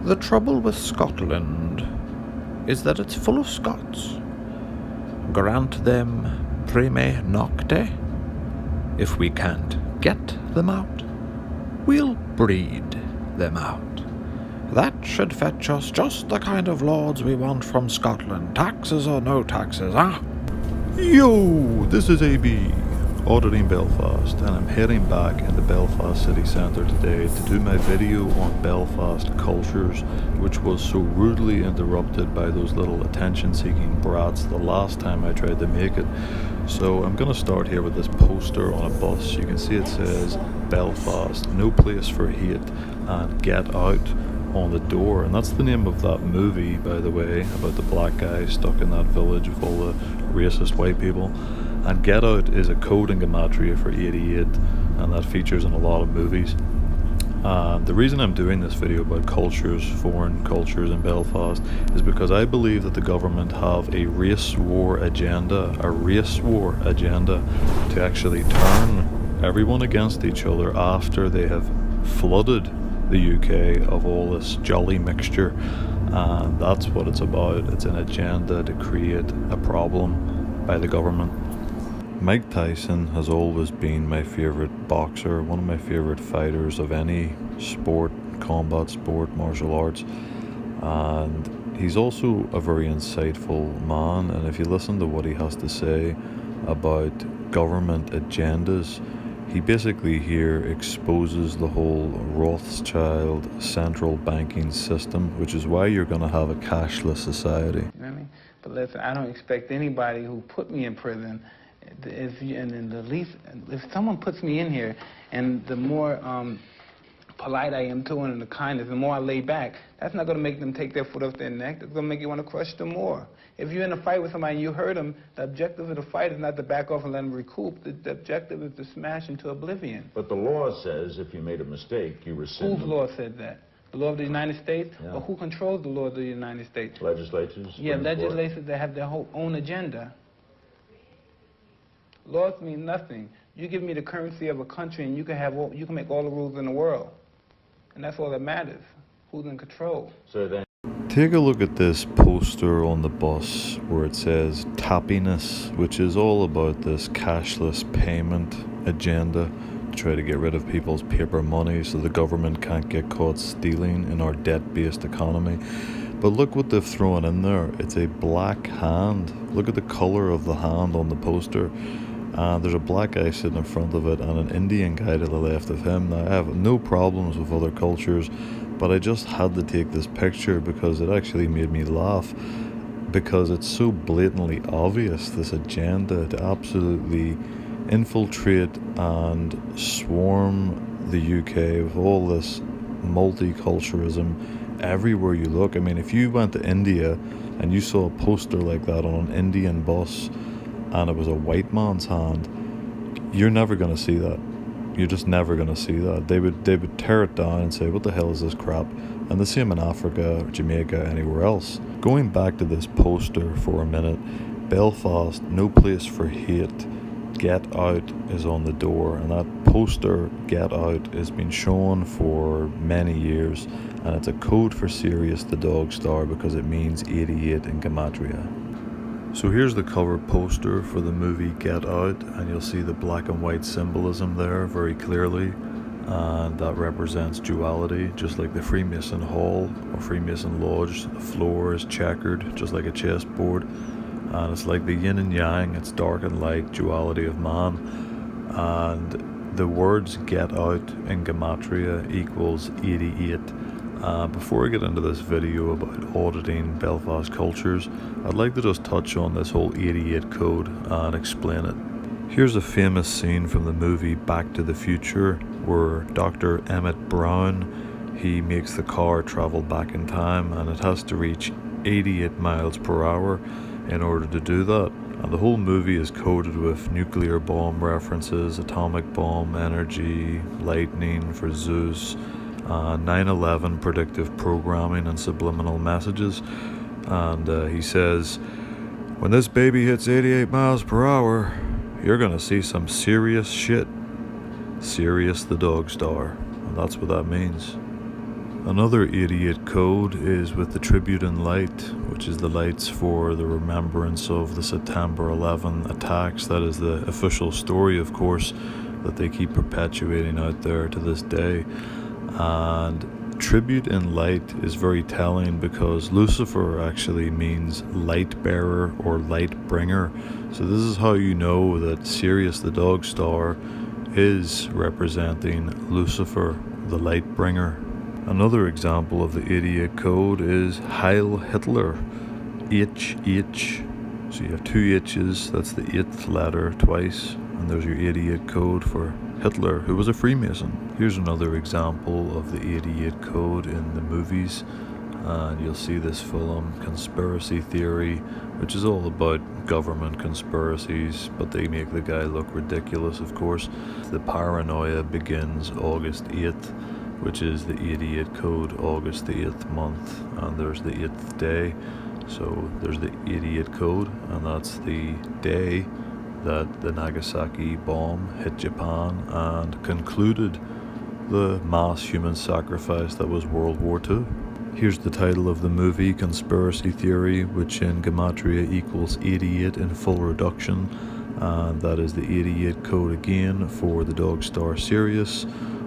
The trouble with Scotland is that it's full of Scots. Grant them prime nocte. If we can't get them out, we'll breed them out. That should fetch us just the kind of lords we want from Scotland. Taxes or no taxes, huh? Yo, this is AB, Auditing Belfast, and I'm heading back into Belfast City Centre today to do my video on Belfast Cultures, which was so rudely interrupted by those little attention-seeking brats the last time I tried to make it. So I'm going to start here with this poster on a bus. You can see it says Belfast, no place for hate, and get out on the door. And that's the name of that movie, by the way, about the black guy stuck in that village with all the racist white people. And get out is a code in gematria for 88, and that features in a lot of movies. The reason I'm doing this video about cultures, foreign cultures in Belfast, is because I believe that the government have a race war agenda to actually turn everyone against each other after they have flooded the UK of all this jolly mixture. And that's what it's about. It's an agenda to create a problem by the government. Mike Tyson has always been my favourite boxer, one of my favourite fighters of any sport, combat sport, martial arts, and he's also a very insightful man. And if you listen to what he has to say about government agendas, he basically here exposes the whole Rothschild central banking system, which is why you're going to have a cashless society. You know what I mean? But listen, I don't expect anybody who put me in prison, if someone puts me in here, and the more polite I am to them and the kindness, the more I lay back, that's not going to make them take their foot off their neck. It's going to make you want to crush them more. If you're in a fight with somebody and you hurt them, the objective of the fight is not to back off and let them recoup. The objective is to smash into oblivion. But the law says if you made a mistake, you rescind. Whose law said that? The law of the United States? Yeah. Or who controls the law of the United States? Legislatures? Yeah, legislators that have their whole own agenda. Laws mean nothing. You give me the currency of a country and you can make all the rules in the world. And that's all that matters. Who's in control? So then, take a look at this poster on the bus where it says tappiness, which is all about this cashless payment agenda to try to get rid of people's paper money so the government can't get caught stealing in our debt-based economy. But look what they've thrown in there. It's a black hand. Look at the color of the hand on the poster. There's a black guy sitting in front of it and an Indian guy to the left of him. Now, I have no problems with other cultures, but I just had to take this picture because it actually made me laugh, because it's so blatantly obvious, this agenda to absolutely infiltrate and swarm the UK with all this multiculturalism everywhere you look. I mean, if you went to India and you saw a poster like that on an Indian bus and it was a white man's hand, you're never going to see that. You're just never going to see that. They would tear it down and say, what the hell is this crap? And the same in Africa, Jamaica, anywhere else. Going back to this poster for a minute, Belfast, no place for hate, get out is on the door. And that poster, get out, has been shown for many years. And it's a code for Sirius the Dog Star because it means 88 in gematria. So here's the cover poster for the movie Get Out, and you'll see the black and white symbolism there very clearly, and that represents duality, just like the Freemason Hall or Freemason Lodge. The floor is checkered, just like a chessboard, and it's like the yin and yang, it's dark and light, duality of man, and the words get out in gematria equals 88. Before I get into this video about auditing Belfast cultures, I'd like to just touch on this whole 88 code and explain it. Here's a famous scene from the movie Back to the Future where Dr. Emmett Brown, he makes the car travel back in time and it has to reach 88 miles per hour in order to do that. And the whole movie is coded with nuclear bomb references, atomic bomb energy, lightning for Zeus, 9/11 predictive programming and subliminal messages. And he says, when this baby hits 88 miles per hour, you're gonna see some serious shit. Sirius the Dog Star. And that's what that means. Another idiot code is with the tribute in light, which is the lights for the remembrance of the September 11 attacks. That is the official story, of course, that they keep perpetuating out there to this day. And tribute in light is very telling because Lucifer actually means light bearer or light bringer. So this is how you know that Sirius the Dog Star is representing Lucifer, the light bringer. Another example of the idiot code is Heil Hitler, HH. So you have two H's, that's the 8th letter twice, and there's your idiot code for Hitler, who was a Freemason. Here's another example of the idiot code in the movies, and you'll see this film, Conspiracy Theory, which is all about government conspiracies, but they make the guy look ridiculous, of course. The paranoia begins August 8th, which is the idiot code, August the 8th month, and there's the 8th day. So there's the idiot code, and that's the day that the Nagasaki bomb hit Japan and concluded the mass human sacrifice that was World War II. Here's the title of the movie, Conspiracy Theory, which in Gematria equals 88 in full reduction, and that is the idiot code again for the Dog Star Sirius,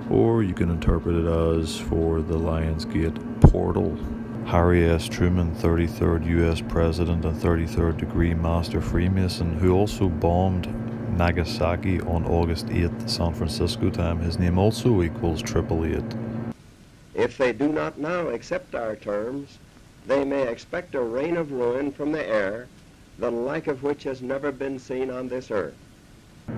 or you can interpret it as for the Lionsgate portal. Harry S. Truman, 33rd US President and 33rd degree Master Freemason, who also bombed Nagasaki on August 8th, San Francisco time. His name also equals 888. If they do not now accept our terms, they may expect a rain of ruin from the air, the like of which has never been seen on this earth.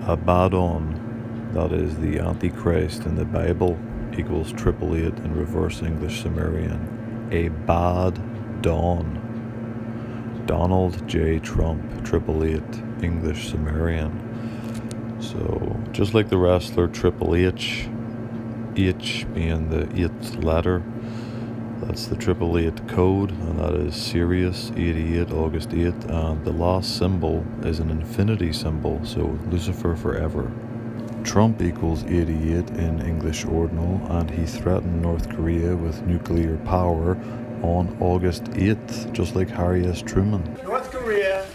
Abaddon, that is the Antichrist in the Bible, equals 888 in reverse English Sumerian. A bad dawn. Donald J. Trump, 888, English Sumerian. So, just like the wrestler Triple H, H being the 8th letter, that's the 888 code, and that is Sirius 88, August 8th, and the last symbol is an infinity symbol, so Lucifer forever. Trump equals 88 in English ordinal, and he threatened North Korea with nuclear power on August 8th, just like Harry S. Truman. North Korea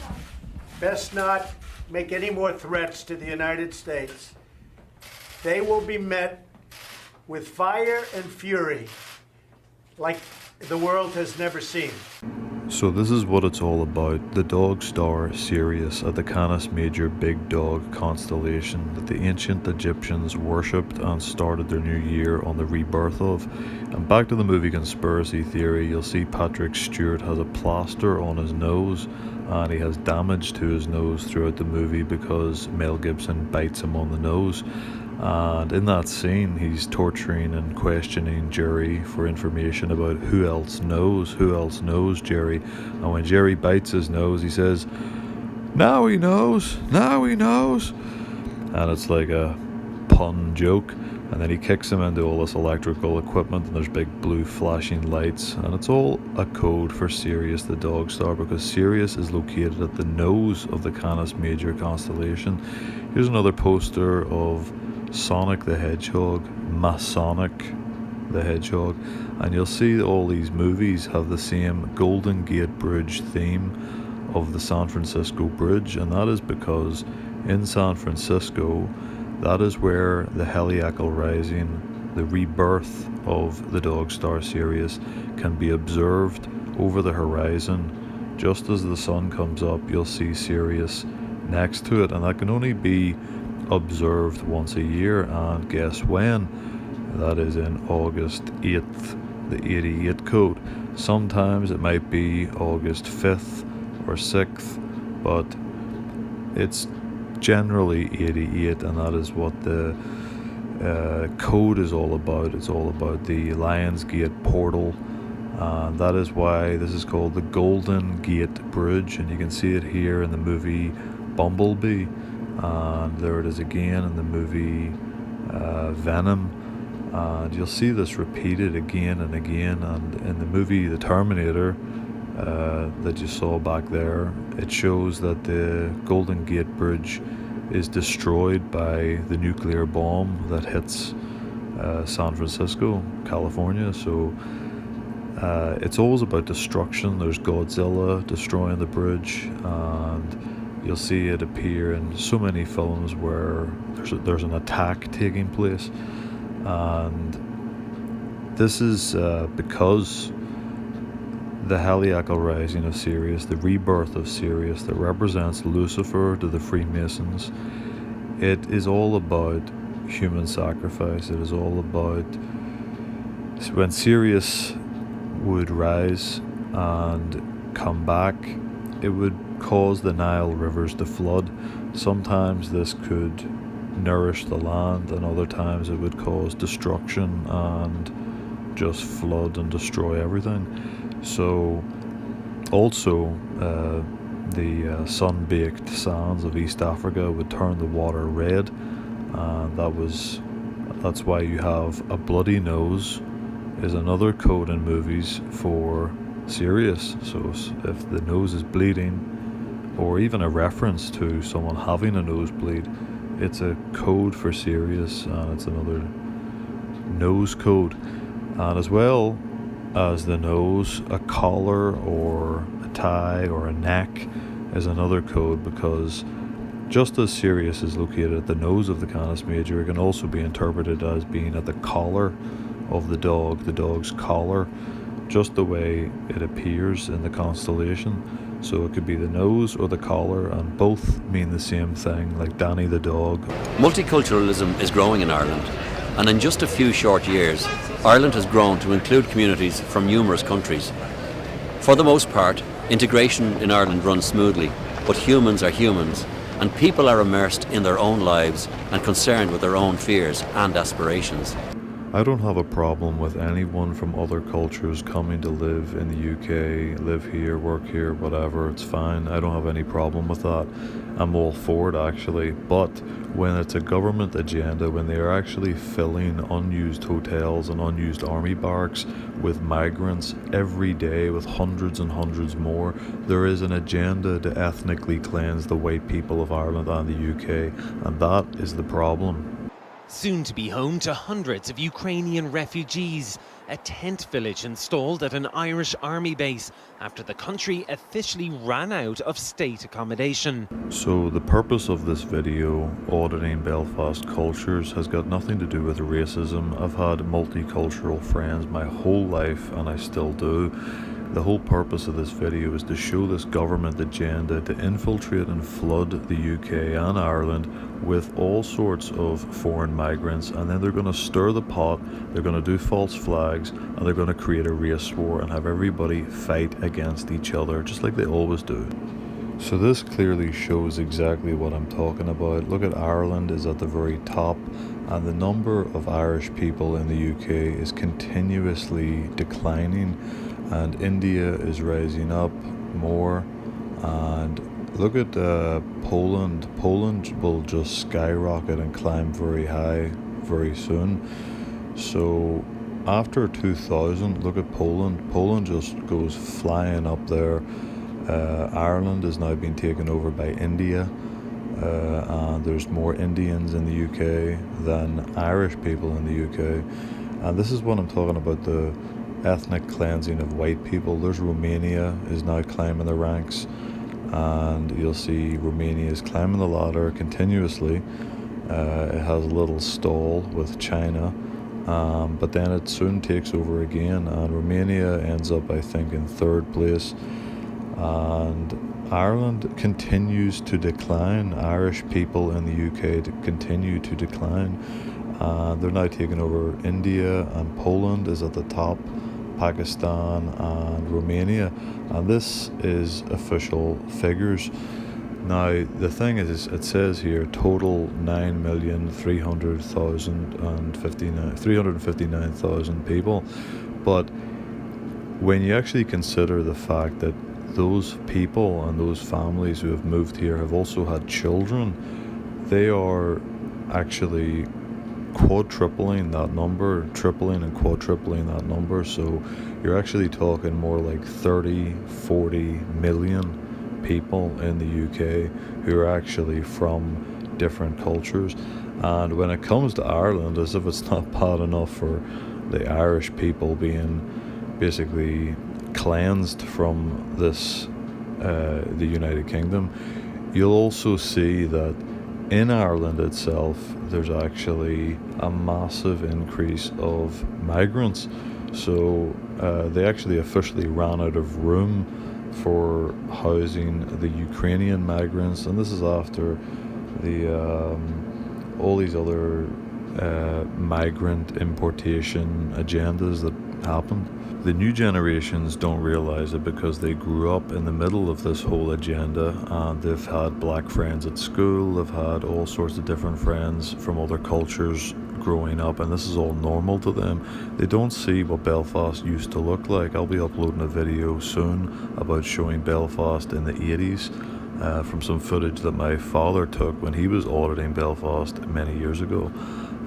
best not make any more threats to the United States. They will be met with fire and fury like the world has never seen. So this is what it's all about, the Dog Star Sirius, a the Canis Major big dog constellation that the ancient Egyptians worshipped and started their new year on the rebirth of. And back to the movie Conspiracy Theory, you'll see Patrick Stewart has a plaster on his nose, and he has damage to his nose throughout the movie because Mel Gibson bites him on the nose. And in that scene, he's torturing and questioning Jerry for information about who else knows Jerry. And when Jerry bites his nose, he says, now he knows. And it's like a pun joke. And then he kicks him into all this electrical equipment, and there's big blue flashing lights. And it's all a code for Sirius the Dog Star, because Sirius is located at the nose of the Canis Major constellation. Here's another poster of Sonic the Hedgehog, Masonic the Hedgehog, and you'll see all these movies have the same Golden Gate Bridge theme of the San Francisco Bridge, and that is because in San Francisco, that is where the heliacal rising, the rebirth of the Dog Star Sirius, can be observed over the horizon. Just as the sun comes up, you'll see Sirius next to it, and that can only be observed once a year, and guess when? That is in August 8th, the 88 code. Sometimes it might be August 5th or 6th, but it's generally 88, and that is what the code is all about. It's all about the Lionsgate portal, and that is why this is called the Golden Gate Bridge, and you can see it here in the movie Bumblebee, and there it is again in the movie Venom, and you'll see this repeated again and again. And in the movie The Terminator that you saw back there, it shows that the Golden Gate Bridge is destroyed by the nuclear bomb that hits San Francisco, California. So It's always about destruction. There's Godzilla destroying the bridge, and you'll see it appear in so many films where there's an attack taking place. And this is because the heliacal rising of Sirius, the rebirth of Sirius that represents Lucifer to the Freemasons, it is all about human sacrifice. It is all about when Sirius would rise and come back, it would cause the Nile rivers to flood. Sometimes this could nourish the land, and other times it would cause destruction and just flood and destroy everything. So also the sun-baked sands of East Africa would turn the water red, and that's why you have a bloody nose is another code in movies for Sirius. So if the nose is bleeding, or even a reference to someone having a nosebleed, it's a code for Sirius, and it's another nose code. And as well as the nose, a collar or a tie or a neck is another code, because just as Sirius is located at the nose of the Canis Major, it can also be interpreted as being at the collar of the dog's collar, just the way it appears in the constellation. So it could be the nose or the collar, and both mean the same thing, like Danny the dog. Multiculturalism is growing in Ireland, and in just a few short years, Ireland has grown to include communities from numerous countries. For the most part, integration in Ireland runs smoothly, but humans are humans, and people are immersed in their own lives and concerned with their own fears and aspirations. I don't have a problem with anyone from other cultures coming to live in the UK, live here, work here, whatever. It's fine. I don't have any problem with that. I'm all for it, actually. But when it's a government agenda, when they are actually filling unused hotels and unused army barracks with migrants every day, with hundreds and hundreds more, there is an agenda to ethnically cleanse the white people of Ireland and the UK, and that is the problem. Soon to be home to hundreds of Ukrainian refugees, a tent village installed at an Irish army base after the country officially ran out of state accommodation. So the purpose of this video, Auditing Belfast Cultures, has got nothing to do with racism. I've had multicultural friends my whole life, and I still do. The whole purpose of this video is to show this government agenda to infiltrate and flood the UK and Ireland with all sorts of foreign migrants, and then they're going to stir the pot, they're going to do false flags, and they're going to create a race war and have everybody fight against each other, just like they always do. So this clearly shows exactly what I'm talking about. Look at Ireland is at the very top, and the number of Irish people in the UK is continuously declining, and India is rising up more. And look at Poland. Poland will just skyrocket and climb very high very soon. So after 2000, look at Poland. Poland just goes flying up there. Ireland is now being taken over by India, and there's more Indians in the UK than Irish people in the UK. And this is what I'm talking about, the ethnic cleansing of white people. There's Romania is now climbing the ranks, and you'll see Romania is climbing the ladder continuously. It has a little stall with China, but then it soon takes over again, and Romania ends up, I think, in third place. And Ireland continues to decline. Irish people in the UK continue to decline. They're now taking over India, and Poland is at the top, Pakistan and Romania. And this is official figures. Now, the thing is, it says here total 359,000 people. But when you actually consider the fact that those people and those families who have moved here have also had children, they are actually quadrupling that number, tripling and quadrupling that number. So you're actually talking more like 30-40 million people in the UK who are actually from different cultures. And when it comes to Ireland, as if it's not bad enough for the Irish people being basically cleansed from this, the United Kingdom. You'll also see that in Ireland itself, there's actually a massive increase of migrants. So they actually officially ran out of room for housing the Ukrainian migrants, and this is after the all these other migrant importation agendas that happened. The new generations don't realize it because they grew up in the middle of this whole agenda, and they've had black friends at school, they've had all sorts of different friends from other cultures growing up, and this is all normal to them. They don't see what Belfast used to look like. I'll be uploading a video soon about showing Belfast in the 80s from some footage that my father took when he was auditing Belfast many years ago,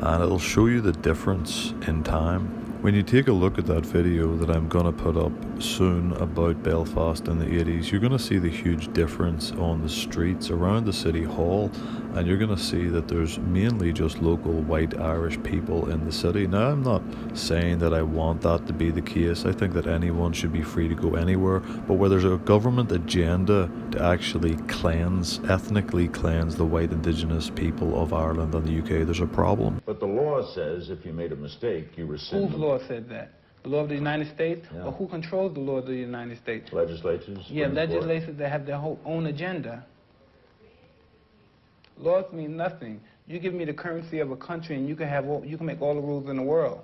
and it'll show you the difference in time. When you take a look at that video that I'm going to put up soon about Belfast in the 80s, you're going to see the huge difference on the streets around the city hall, and you're going to see that there's mainly just local white Irish people in the city. Now, I'm not saying that I want that to be the case. I think that anyone should be free to go anywhere, but where there's a government agenda to actually ethnically cleanse the white indigenous people of Ireland and the UK, there's a problem. But the law says if you made a mistake, you rescind. Whose law said that? The law of the United States? Yeah. Or who controls the law of the United States? Legislatures? Yeah, Supreme Court. legislators that have their whole own agenda. Laws mean nothing. You give me the currency of a country and you can make all the rules in the world.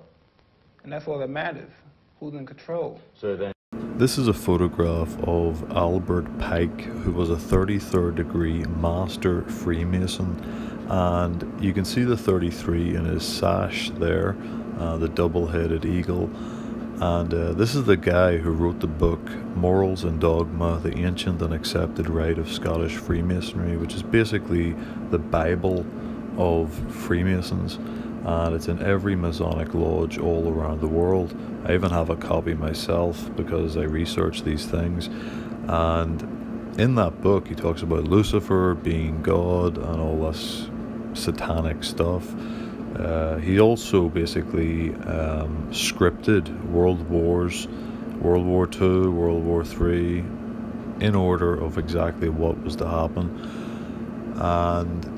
And that's all that matters. Who's in control? So then This is a photograph of Albert Pike, who was a 33rd degree master Freemason, and you can see the 33 in his sash there, the double-headed eagle. And this is the guy who wrote the book Morals and Dogma, the Ancient and Accepted Rite of Scottish Freemasonry, which is basically the Bible of Freemasons, and it's in every Masonic lodge all around the world. I even have a copy myself because I research these things, and in that book he talks about Lucifer being God and all this satanic stuff. He also basically scripted world wars, World War II, World War III, in order of exactly what was to happen. And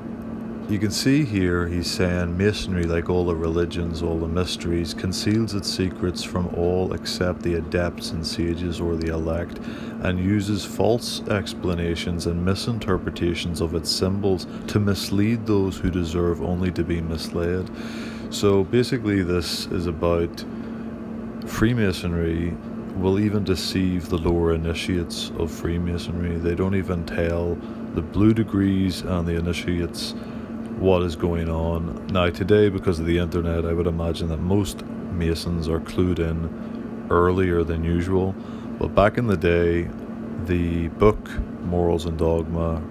you can see here he's saying Masonry, like all the religions, all the mysteries, conceals its secrets from all except the adepts and sages or the elect, and uses false explanations and misinterpretations of its symbols to mislead those who deserve only to be misled. So basically this is about Freemasonry will even deceive the lower initiates of Freemasonry. They don't even tell the blue degrees and the initiates what is going on. Now today, because of the internet, I would imagine that most Masons are clued in earlier than usual, but back in the day, the book Morals and Dogma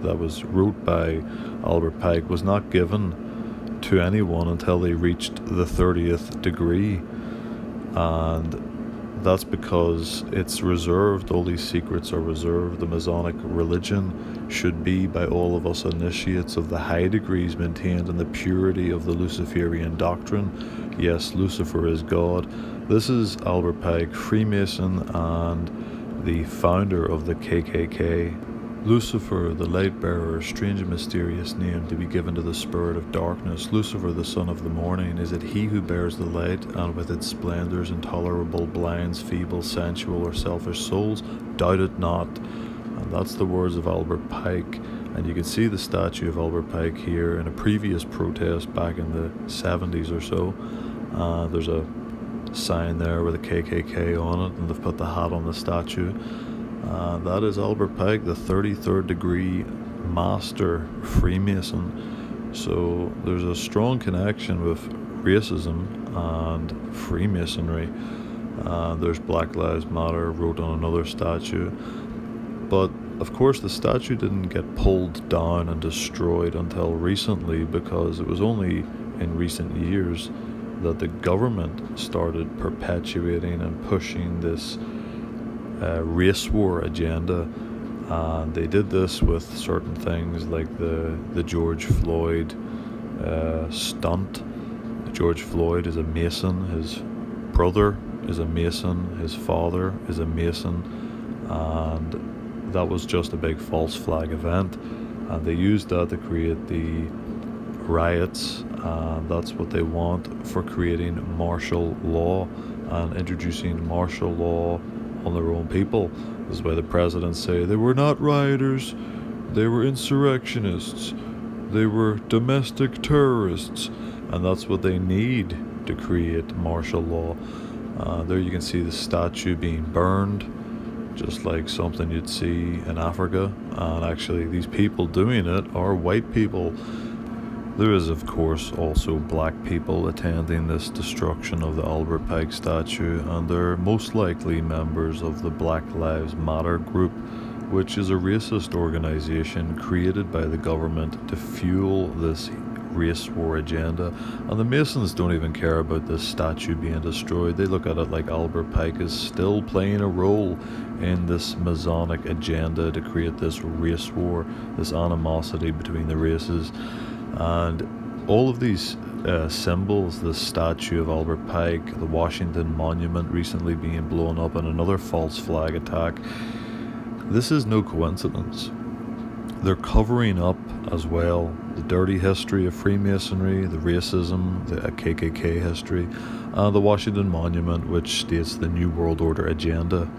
that was wrote by Albert Pike was not given to anyone until they reached the 30th degree, and that's because it's reserved. All these secrets are reserved. The Masonic religion should be, by all of us initiates of the high degrees, maintained in the purity of the Luciferian doctrine. Yes, Lucifer is God. This is Albert Pike, Freemason and the founder of the KKK. Lucifer, the light bearer, strange and mysterious name to be given to the spirit of darkness. Lucifer, the son of the morning, is it he who bears the light, and with its splendors intolerable blinds feeble, sensual, or selfish souls? Doubt it not. And that's the words of Albert Pike. And you can see the statue of Albert Pike here in a previous protest back in the 70s or so. There's a sign there with a KKK on it, and they've put the hat on the statue. That is Albert Pike, the 33rd degree master Freemason. So there's a strong connection with racism and Freemasonry. There's Black Lives Matter wrote on another statue. But of course the statue didn't get pulled down and destroyed until recently, because it was only in recent years that the government started perpetuating and pushing this race war agenda, and they did this with certain things like the George Floyd stunt. George Floyd is a Mason. His brother is a Mason, his father is a Mason, and that was just a big false flag event, and they used that to create the riots, and that's what they want for creating martial law and introducing martial law on their own people. This is why the presidents say they were not rioters, they were insurrectionists, they were domestic terrorists, and that's what they need to create martial law. There you can see the statue being burned, just like something you'd see in Africa, and actually these people doing it are white people. There is, of course, also black people attending this destruction of the Albert Pike statue, and they're most likely members of the Black Lives Matter group, which is a racist organization created by the government to fuel this race war agenda. And the Masons don't even care about this statue being destroyed. They look at it like Albert Pike is still playing a role in this masonic agenda to create this race war, this animosity between the races. And all of these symbols, the statue of Albert Pike, the Washington Monument recently being blown up, and another false flag attack, this is no coincidence. They're covering up as well the dirty history of Freemasonry, the racism, the KKK history, and the Washington Monument, which states the New World Order agenda.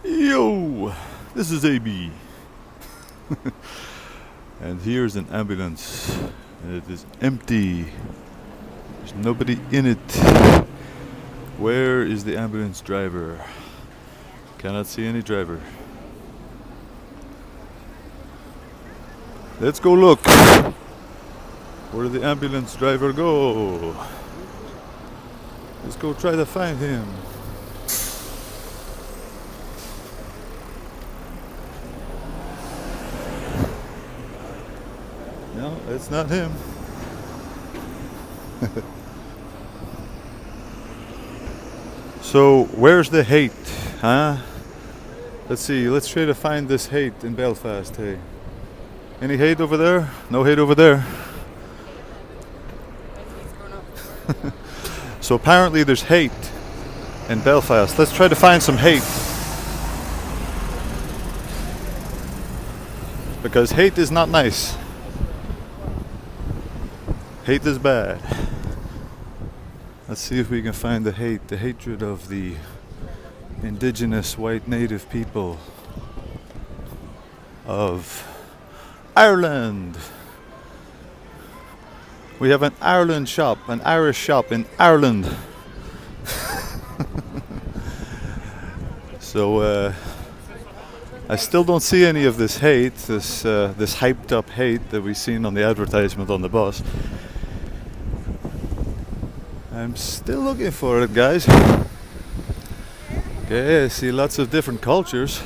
Yo, this is AB. And here's an ambulance. It is empty. There's nobody in it. Where is the ambulance driver? Cannot see any driver. Let's go look. Where did the ambulance driver go? Let's go try to find him. No, it's not him. So, where's the hate, huh? Let's see, let's try to find this hate in Belfast, hey. Any hate over there? No hate over there. So apparently there's hate in Belfast. Let's try to find some hate. Because hate is not nice. Hate is bad. Let's see if we can find the hate, the hatred of the indigenous white native people of Ireland. We have an Ireland shop, an Irish shop in Ireland. So I still don't see any of this hate, this hyped up hate that we've seen on the advertisement on the bus. I'm still looking for it, guys. Okay, I see lots of different cultures.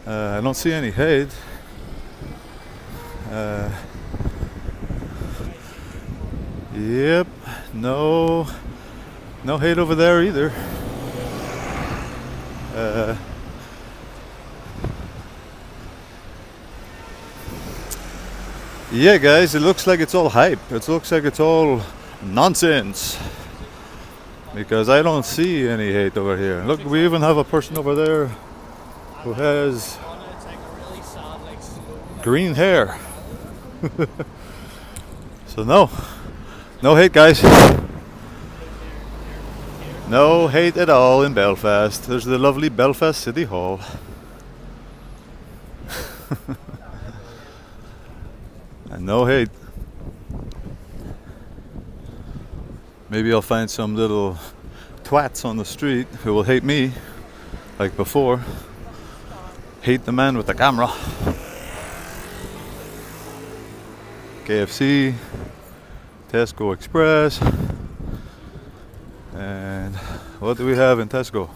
I don't see any hate. Yep, no hate over there either. Yeah, guys, it looks like it's all hype. It looks like it's all nonsense. Because I don't see any hate over here. Look, we even have a person over there who has green hair. So no hate, guys. No hate at all in Belfast. There's the lovely Belfast City Hall. And no hate. Maybe I'll find some little twats on the street who will hate me, like before. Hate the man with the camera. KFC, Tesco Express, and what do we have in Tesco?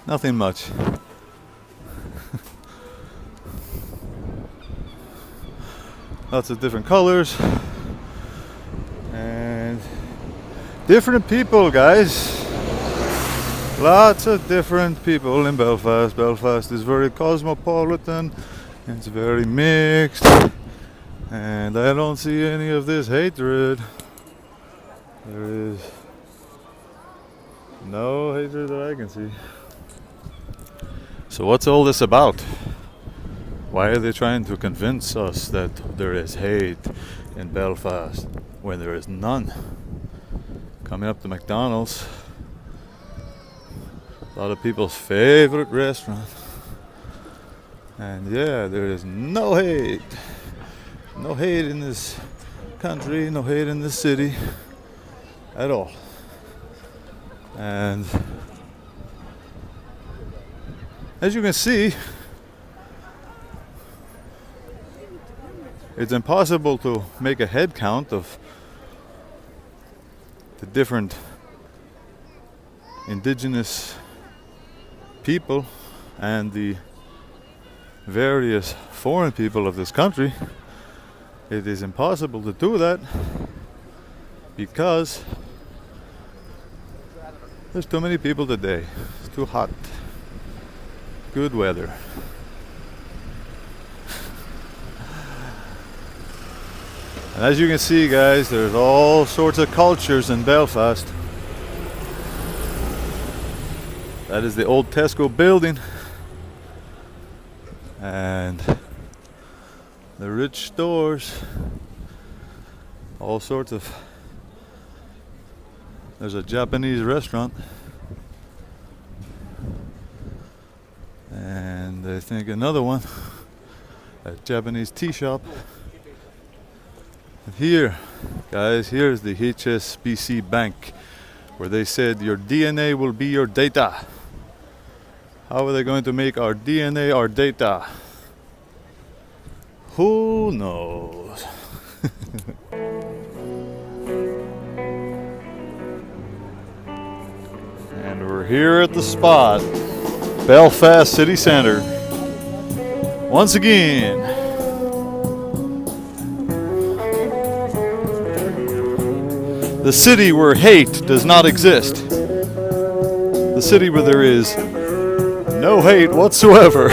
Nothing much. Lots of different colors and different people, guys. Lots of different people in Belfast. Belfast is very cosmopolitan. It's very mixed. And I don't see any of this hatred. There is no hatred that I can see. So what's all this about? Why are they trying to convince us that there is hate in Belfast when there is none? Coming up to McDonald's, a lot of people's favorite restaurant. And yeah, there is no hate. No hate in this country, no hate in this city at all. And as you can see, it's impossible to make a head count of the different indigenous people and the various foreign people of this country. It is impossible to do that because there's too many people today. It's too hot. Good weather. And as you can see, guys, there's all sorts of cultures in Belfast. That is the old Tesco building. And the rich stores. All sorts of... There's a Japanese restaurant. And I think another one. A Japanese tea shop. And here, guys, here's the HSBC Bank, where they said your DNA will be your data. How are they going to make our DNA our data? Who knows? And we're here at the spot, Belfast City Centre. Once again. The city where hate does not exist. The city where there is no hate whatsoever.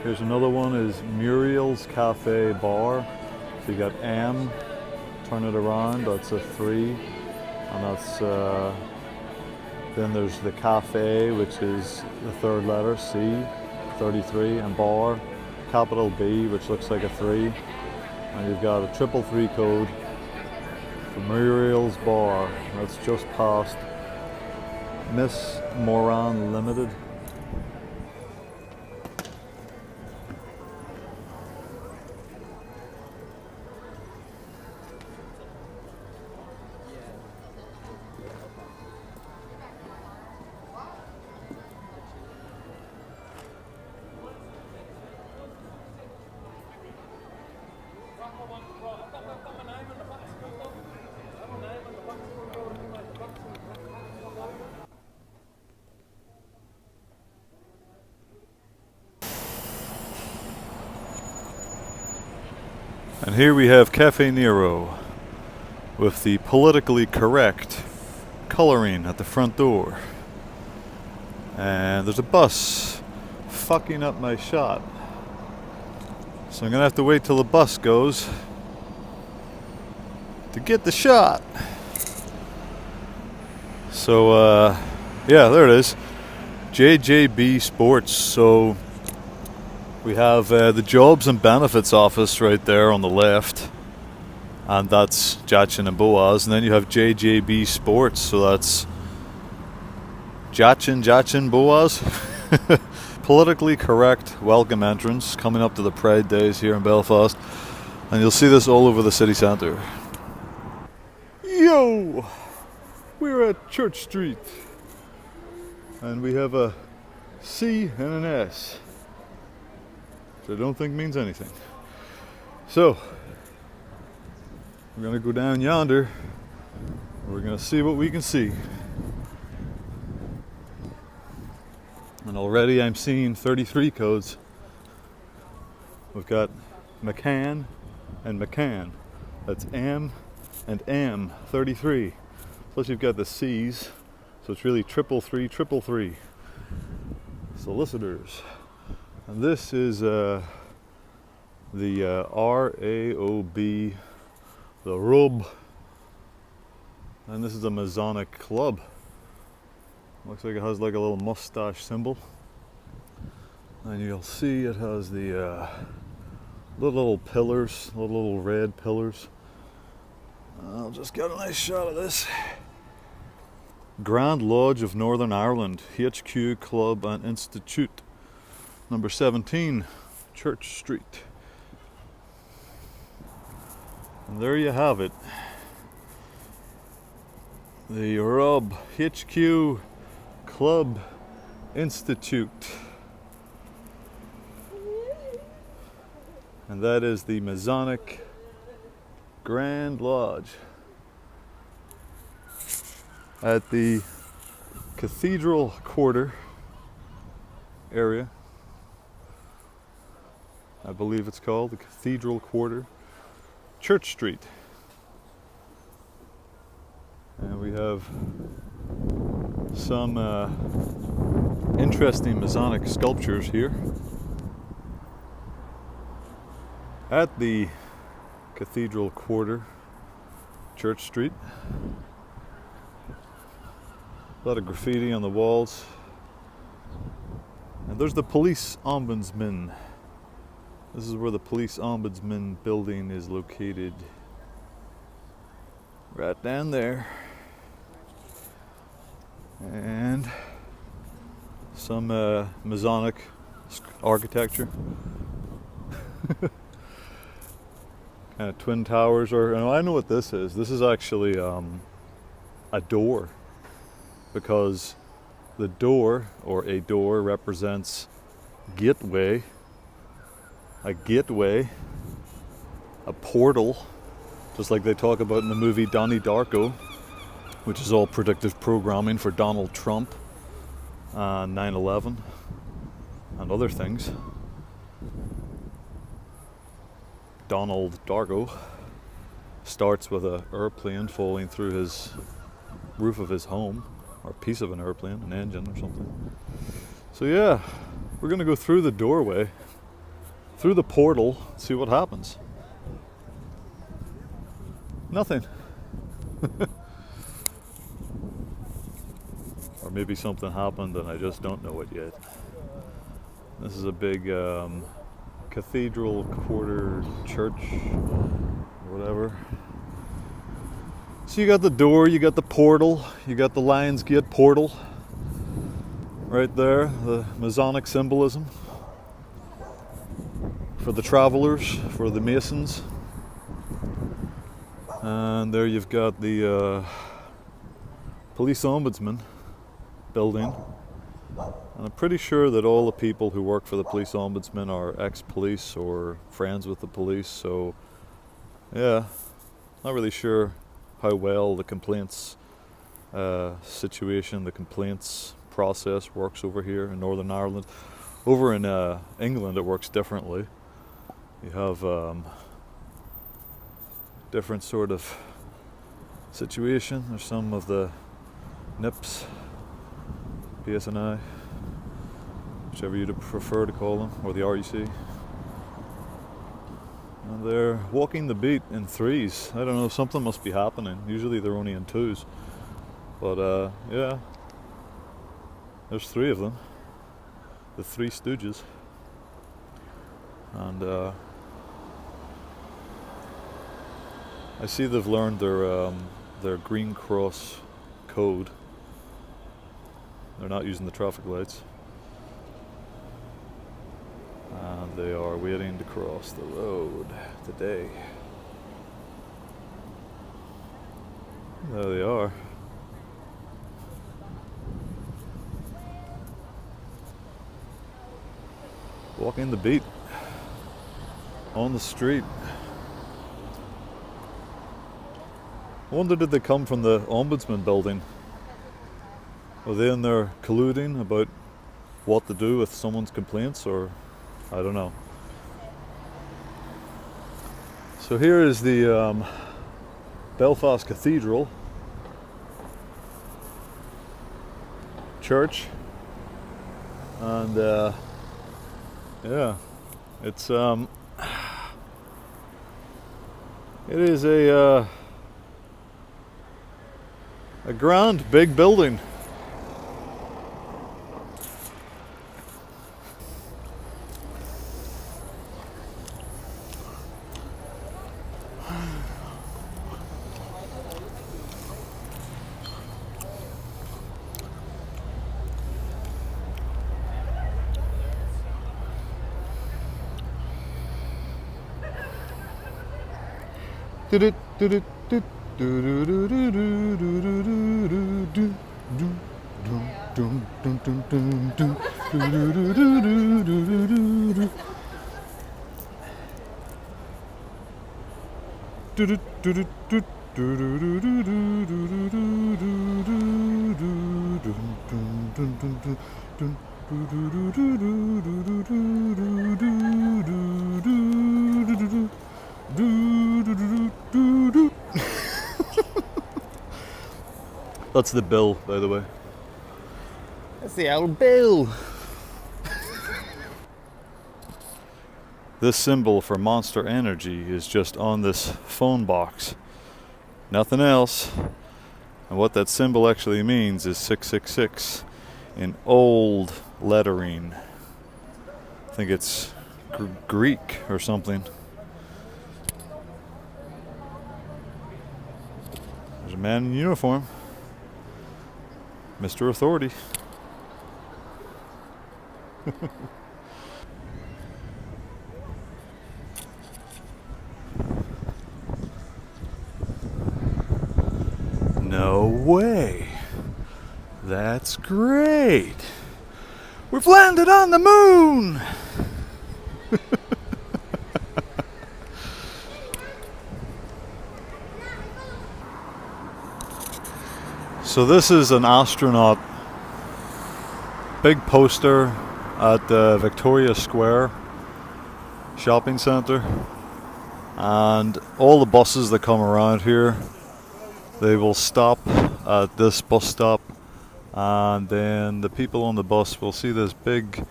Here's another one, is Muriel's Cafe Bar. So you got M, turn it around, that's a 3. And that's then there's the cafe, which is the third letter, C, 33, and bar, capital B, which looks like a 3. And you've got a 333 code for Muriel's Bar. That's just past Miss Moran Limited. And here we have Cafe Nero with the politically correct coloring at the front door. And there's a bus fucking up my shot. So I'm gonna have to wait till the bus goes to get the shot. So Yeah, there it is. JJB Sports. So we have the Jobs and Benefits office right there on the left, and that's Jachin and Boaz. And then you have JJB Sports, so that's Jachin, Boaz. Politically correct welcome entrance coming up to the Pride Days here in Belfast, and you'll see this all over the city centre. Yo! We're at Church Street, and we have a C and an S, which I don't think means anything. So we're gonna go down yonder. We're gonna see what we can see. And already I'm seeing 33 codes. We've got McCann and McCann. That's M and M, 33. Plus you've got the C's, so it's really 333. Solicitors. And this is the RAOB, the RUB. And this is a Masonic club. Looks like it has like a little mustache symbol. And you'll see it has the little pillars, little red pillars. I'll just get a nice shot of this. Grand Lodge of Northern Ireland, HQ Club and Institute, number 17, Church Street. And there you have it. The RUB, HQ Club Institute. And that is the Masonic Grand Lodge at the Cathedral Quarter area. I believe it's called the Cathedral Quarter, Church Street. And we have some interesting Masonic sculptures here at the Cathedral Quarter, Church Street. A lot of graffiti on the walls. And there's the police ombudsman. This is where the police ombudsman building is located. Right down there. And some Masonic architecture. Kind of twin towers, or I know what this is. This is actually a door, because the door, or a door, represents gateway, a portal, just like they talk about in the movie Donnie Darko, which is all predictive programming for Donald Trump, 9/11, and other things. Donald Darko starts with an airplane falling through his roof of his home, or a piece of an airplane, an engine or something. So yeah, we're gonna go through the doorway, through the portal, see what happens. Nothing. Or maybe something happened and I just don't know it yet. This is a big Cathedral Quarter church, whatever. So you got the door, you got the portal, you got the Lion's Gate portal right there, the Masonic symbolism for the travelers, for the Masons. And there you've got the police ombudsman building. And I'm pretty sure that all the people who work for the police ombudsman are ex-police or friends with the police, so yeah, not really sure how well the complaints situation, the complaints process works over here in Northern Ireland. Over in England it works differently. You have different sort of situation. There's some of the NIPs, PSNI, whichever you prefer to call them, or the REC. And they're walking the beat in threes. I don't know, something must be happening. Usually they're only in twos. But yeah, There's three of them. The Three Stooges. And I see they've learned their Green Cross code. They're not using the traffic lights. And they are waiting to cross the road today. There they are. Walking the beat on the street. I wonder, did they come from the Ombudsman building? Were they in there colluding about what to do with someone's complaints, or I don't know. So here is the Belfast Cathedral church, and yeah, it's it is a grand big building. That's the bill, by the way. That's the old bill. This symbol for Monster Energy is just on this phone box. Nothing else. And what that symbol actually means is 666 in old lettering. I think it's Greek or something. There's a man in uniform. Mr. Authority. No way. That's great. We've landed on the moon. So this is an astronaut, big poster at the Victoria Square shopping centre, and all the buses that come around here, they will stop at this bus stop, and then the people on the bus will see this big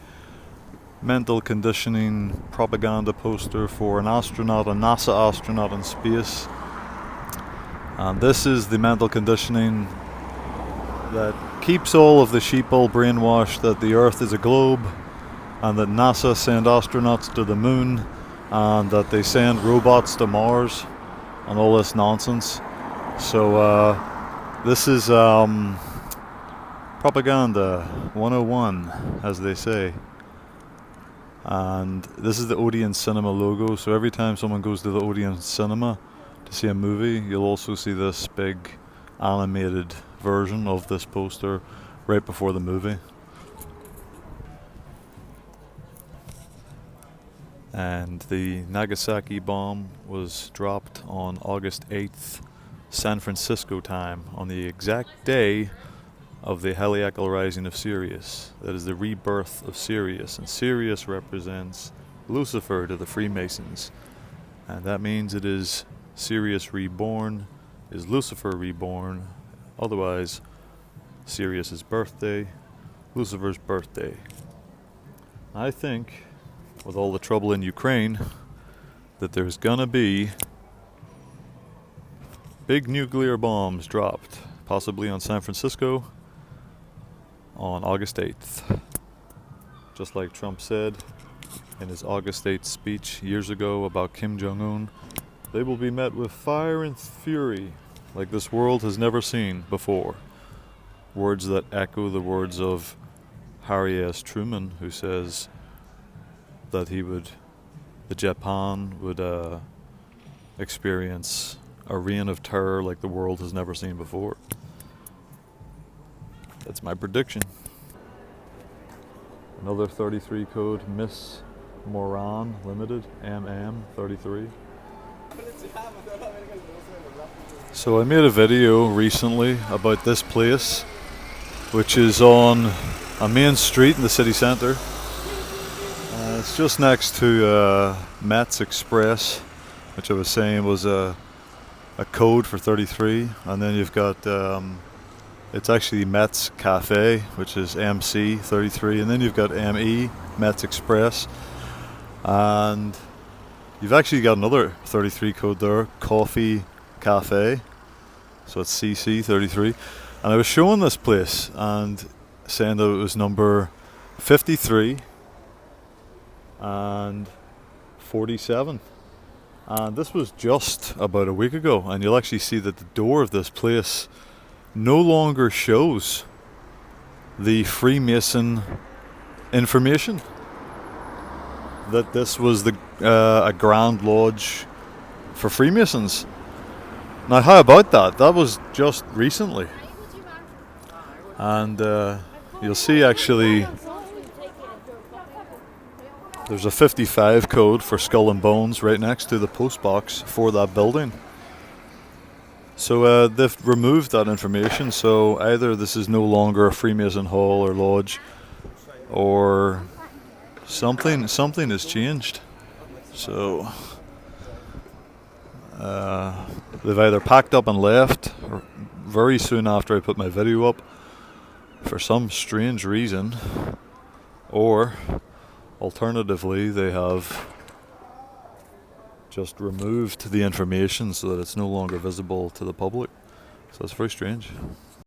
mental conditioning propaganda poster for an astronaut, a NASA astronaut in space. And this is the mental conditioning that keeps all of the sheeple brainwashed that the Earth is a globe, and that NASA send astronauts to the moon, and that they send robots to Mars, and all this nonsense. So this is propaganda 101, as they say. And this is the Odeon Cinema logo, so every time someone goes to the Odeon Cinema to see a movie, you'll also see this big animated version of this poster right before the movie. And the Nagasaki bomb was dropped on August 8th, San Francisco time, on the exact day of the heliacal rising of Sirius. That is the rebirth of Sirius, and Sirius represents Lucifer to the Freemasons, and that means it is Sirius reborn, is Lucifer reborn. Otherwise, Sirius's birthday, Lucifer's birthday. I think, with all the trouble in Ukraine, that there's gonna be big nuclear bombs dropped, possibly on San Francisco, on August 8th. Just like Trump said in his August 8th speech years ago about Kim Jong-un, they will be met with fire and fury like this world has never seen before. Words that echo the words of Harry S. Truman, who says that Japan would experience a reign of terror like the world has never seen before. That's my prediction. Another 33 code, Miss Moran Limited, MM33. So I made a video recently about this place, which is on a main street in the city centre. It's just next to Met's Express, which I was saying was a code for 33, and then you've got it's actually Met's Cafe, which is MC33, and then you've got ME, Met's Express, and you've actually got another 33 code there, Coffee Cafe, so it's CC33. And I was showing this place and saying that it was number 53 and 47. And this was just about a week ago, and you'll actually see that the door of this place no longer shows the Freemason information that this was a Grand Lodge for Freemasons. Now, how about that? That was just recently. And you'll see actually there's a 55 code for Skull and Bones right next to the post box for that building. So they've removed that information, so either this is no longer a Freemason hall or lodge, or something has changed. So they've either packed up and left or very soon after I put my video up for some strange reason, or alternatively they have just removed the information so that it's no longer visible to the public. So it's very strange.